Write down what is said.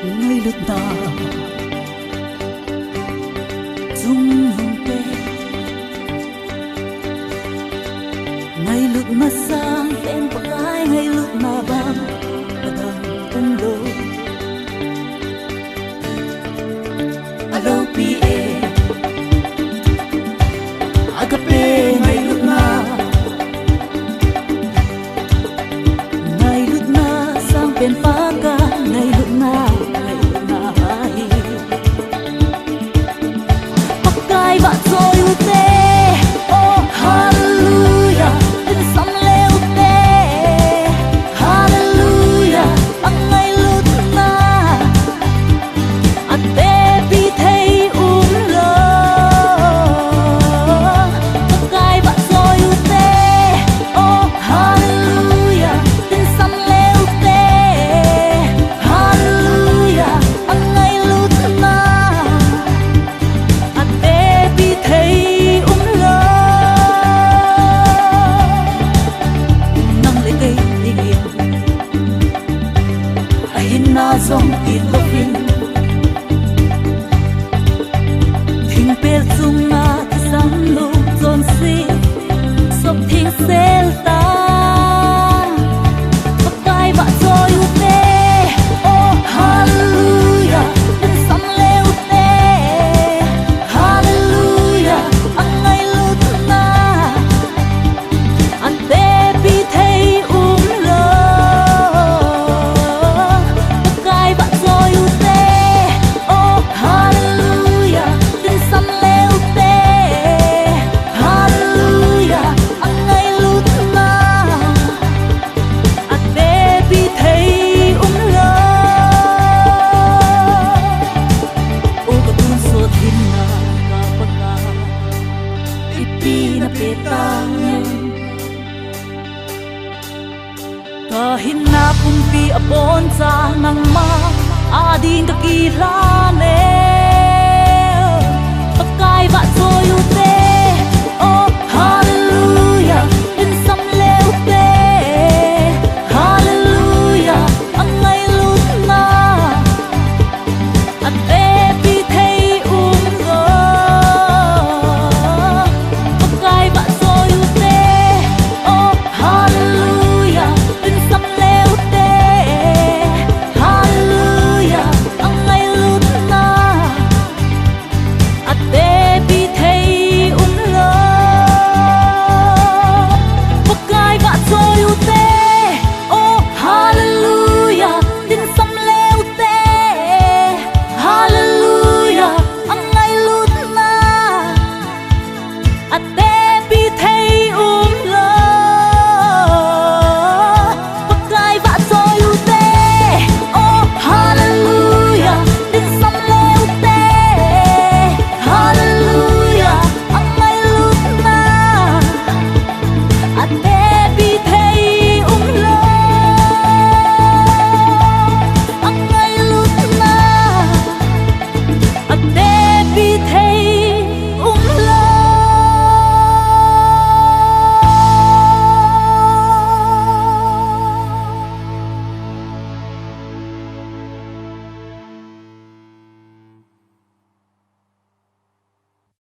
ngay lúc nào dung hồng tê ngay lúc mà sang tên của ai ngay lúc mà băng và thằng tung đôi alo pie agape ngay lúc nào sang bên phá ca ngay lúc nào ai pakai bạn rồi ute oh hallelujah tin sam le ute hallelujah ang ngay lúc na ate bi thấy lo pakai bạn rồi ute oh hallelujah tin sam le na zong ti lovin thing pel chung na sam lu zon si sop thing sel ta pakai ba choi ute oh hallelujah tin sam le ute hallelujah angai lut na ante bi thei kahit na pumpi abon sa nang ma ading kakila